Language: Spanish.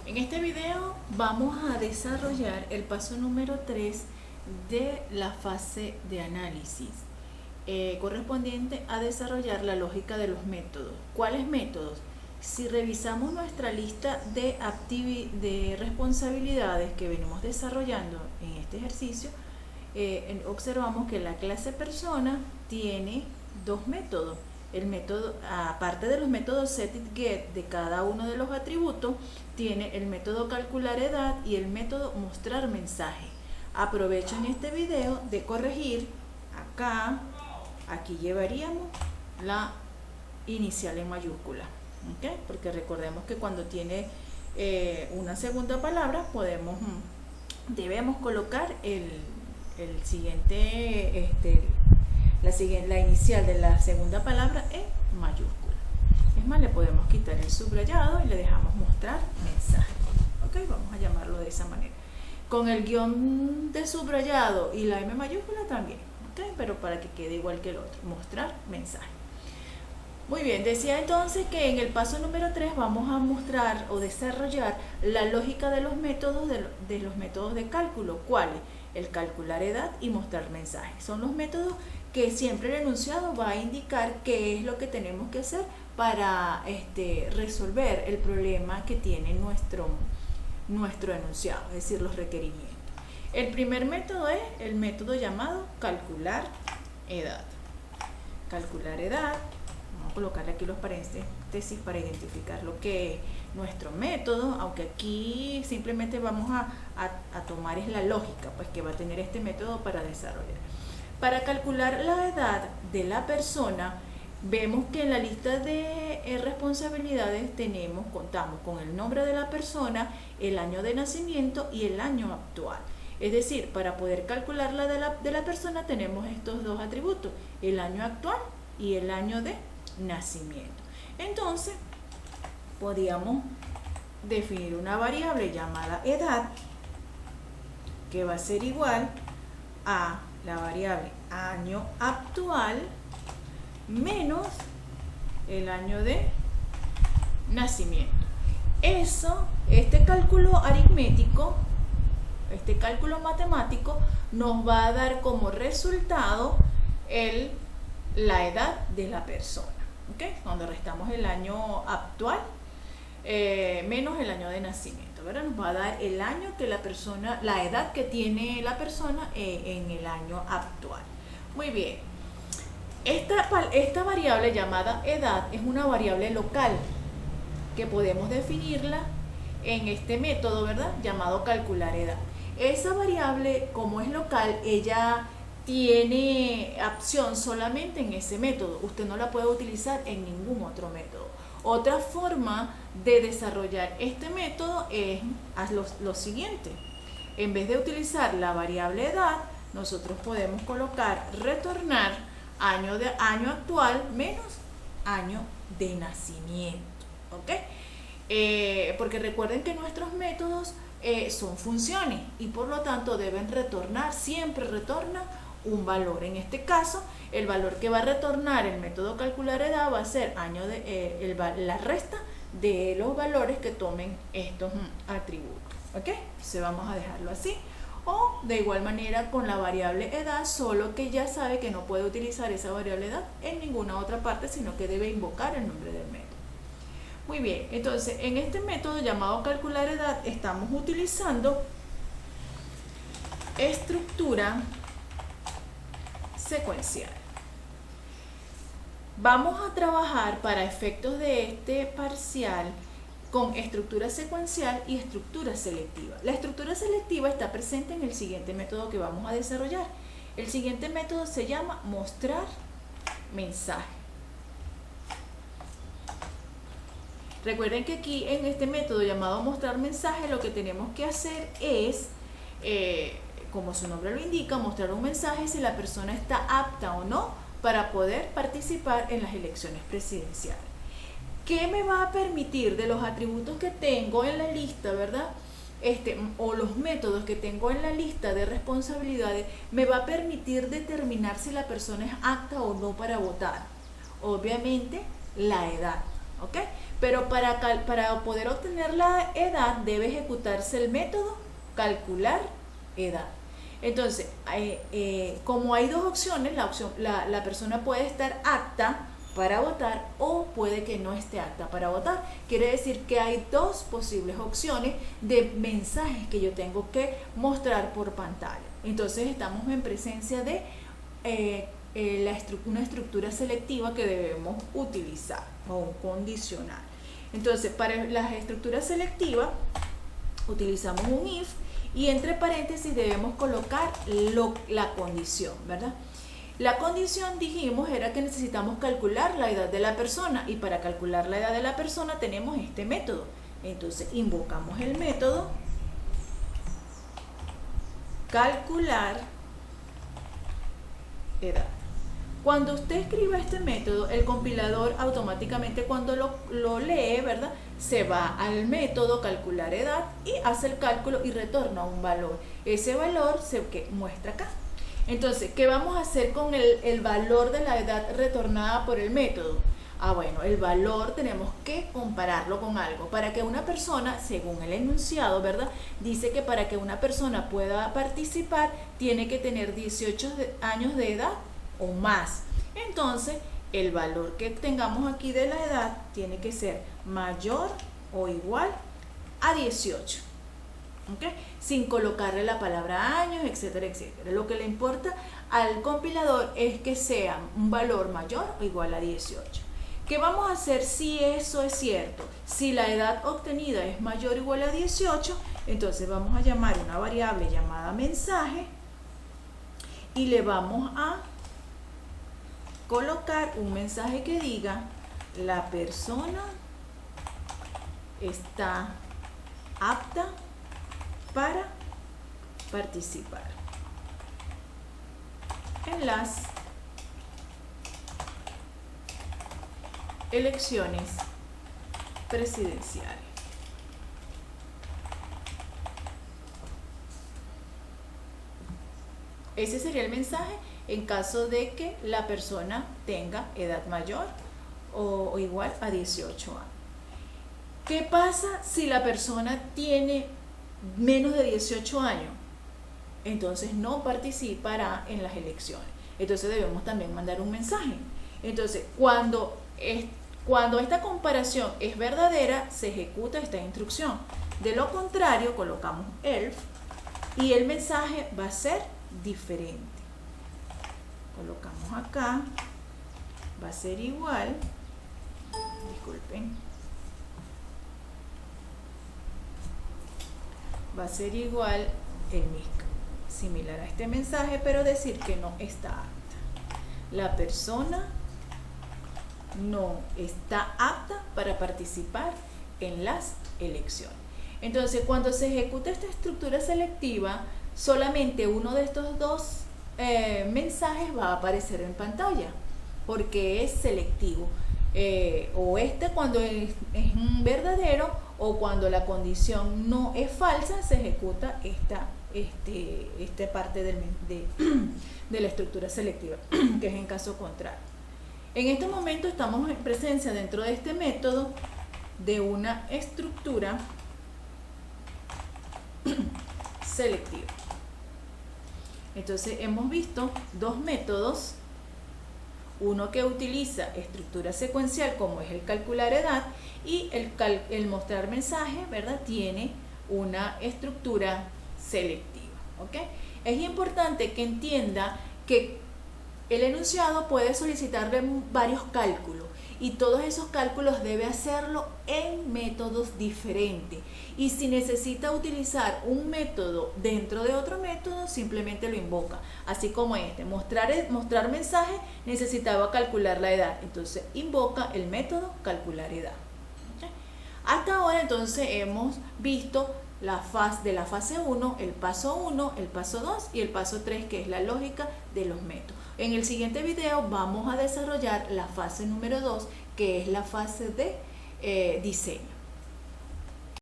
En este video vamos a desarrollar el paso número 3 de la fase de análisis, correspondiente a desarrollar la lógica de los métodos. ¿Cuáles métodos? Si revisamos nuestra lista de responsabilidades que venimos desarrollando en este ejercicio, observamos que la clase persona tiene dos métodos. El método, aparte de los métodos setIt-get de cada uno de los atributos, tiene el método calcular edad y el método mostrar mensaje. Aprovecho en este video de corregir aquí llevaríamos la inicial en mayúscula, ¿okay? Porque recordemos que cuando tiene una segunda palabra debemos colocar la inicial de la segunda palabra en mayúscula. Es más, le podemos quitar el subrayado y le dejamos mostrar mensaje. Ok, vamos a llamarlo de esa manera. Con el guión de subrayado y la M mayúscula también, ok, pero para que quede igual que el otro, mostrar mensaje. Muy bien, decía entonces que en el paso número 3 vamos a mostrar o desarrollar la lógica de los métodos de cálculo. ¿Cuáles? El calcular edad y mostrar mensaje. Son los métodos que siempre el enunciado va a indicar qué es lo que tenemos que hacer para resolver el problema que tiene nuestro enunciado, es decir, los requerimientos. El primer método es el método llamado calcular edad. Calcular edad. Vamos a colocarle aquí los paréntesis para identificar lo que es nuestro método, aunque aquí simplemente vamos a tomar es la lógica pues que va a tener este método para desarrollar. Para calcular la edad de la persona, vemos que en la lista de responsabilidades contamos con el nombre de la persona, el año de nacimiento y el año actual. Es decir, para poder calcular la de la persona tenemos estos dos atributos, el año actual y el año de nacimiento. Entonces, podríamos definir una variable llamada edad que va a ser igual a la variable año actual menos el año de nacimiento. Este cálculo aritmético, este cálculo matemático nos va a dar como resultado la edad de la persona, ¿okay? Cuando restamos el año actual menos el año de nacimiento, ¿verdad? Nos va a dar el año que la edad que tiene la persona en el año actual. Muy bien. Esta variable llamada edad es una variable local que podemos definirla en este método, ¿verdad? Llamado calcular edad. Esa variable, como es local, ella tiene opción solamente en ese método. Usted no la puede utilizar en ningún otro método. Otra forma de desarrollar este método es lo siguiente. En vez de utilizar la variable edad, nosotros podemos retornar año actual menos año de nacimiento. ¿Ok? Porque recuerden que nuestros métodos son funciones y por lo tanto deben siempre retorna un valor. En este caso, el valor que va a retornar el método calcular edad va a ser la resta de los valores que tomen estos atributos. ¿Ok? Entonces vamos a dejarlo así. O de igual manera con la variable edad, solo que ya sabe que no puede utilizar esa variable edad en ninguna otra parte, sino que debe invocar el nombre del método. Muy bien, entonces en este método llamado calcular edad estamos utilizando estructura secuencial. Vamos a trabajar para efectos de este parcial con estructura secuencial y estructura selectiva. La estructura selectiva está presente en el siguiente método que vamos a desarrollar. El siguiente método se llama mostrar mensaje. Recuerden que aquí en este método llamado mostrar mensaje lo que tenemos que hacer es, como su nombre lo indica, mostrar un mensaje si la persona está apta o no para poder participar en las elecciones presidenciales. ¿Qué me va a permitir de los atributos que tengo en la lista, verdad? O los métodos que tengo en la lista de responsabilidades, me va a permitir determinar si la persona es apta o no para votar. Obviamente, la edad. ¿ok? Pero para poder obtener la edad debe ejecutarse el método calcular edad. Entonces, como hay dos opciones, la persona puede estar apta para votar o puede que no esté apta para votar. Quiere decir que hay dos posibles opciones de mensajes que yo tengo que mostrar por pantalla. Entonces estamos en presencia de una estructura selectiva que debemos utilizar o un condicional. Entonces, para las estructuras selectivas utilizamos un if y entre paréntesis debemos colocar la condición, ¿verdad? La condición, dijimos, era que necesitamos calcular la edad de la persona y para calcular la edad de la persona tenemos este método. Entonces invocamos el método calcular edad. Cuando usted escriba este método, el compilador automáticamente cuando lo lee, ¿verdad?, se va al método calcular edad y hace el cálculo y retorna un valor. Ese valor se muestra acá. Entonces, ¿qué vamos a hacer con el valor de la edad retornada por el método? Bueno, el valor tenemos que compararlo con algo. Para que una persona, según el enunciado, ¿verdad?, dice que para que una persona pueda participar, tiene que tener 18 años de edad o más. Entonces, el valor que tengamos aquí de la edad tiene que ser mayor o igual a 18. ¿Okay? Sin colocarle la palabra años, etcétera, etcétera. Lo que le importa al compilador es que sea un valor mayor o igual a 18. ¿Qué vamos a hacer si eso es cierto? Si la edad obtenida es mayor o igual a 18, entonces vamos a llamar una variable llamada mensaje y le vamos a colocar un mensaje que diga la persona está apta para participar en las elecciones presidenciales. Ese sería el mensaje en caso de que la persona tenga edad mayor o igual a 18 años. ¿Qué pasa si la persona tiene menos de 18 años? Entonces no participará en las elecciones. Entonces debemos también mandar un mensaje. Entonces, cuando esta comparación es verdadera, se ejecuta esta instrucción. De lo contrario, colocamos else y el mensaje va a ser diferente. Colocamos acá, va a ser igual, disculpen, va a ser igual similar a este mensaje, pero decir que no está apta. La persona no está apta para participar en las elecciones. Entonces, cuando se ejecuta esta estructura selectiva, solamente uno de estos dos mensajes va a aparecer en pantalla, porque es selectivo. O cuando es un verdadero, o cuando la condición no es falsa, se ejecuta esta parte de la estructura selectiva, que es en caso contrario. En este momento estamos en presencia dentro de este método de una estructura selectiva. Entonces hemos visto dos métodos, uno que utiliza estructura secuencial como es el calcular edad y el mostrar mensaje, ¿verdad?, tiene una estructura selectiva. ¿Ok? Es importante que entienda que el enunciado puede solicitarle varios cálculos y todos esos cálculos debe hacerlo en métodos diferentes. Y si necesita utilizar un método dentro de otro método, simplemente lo invoca. Así como mostrar mensaje necesitaba calcular la edad. Entonces invoca el método calcular edad. ¿Okay? Hasta ahora entonces hemos visto de la fase 1, el paso 1, el paso 2 y el paso 3, que es la lógica de los métodos. En el siguiente video vamos a desarrollar la fase número 2, que es la fase de diseño.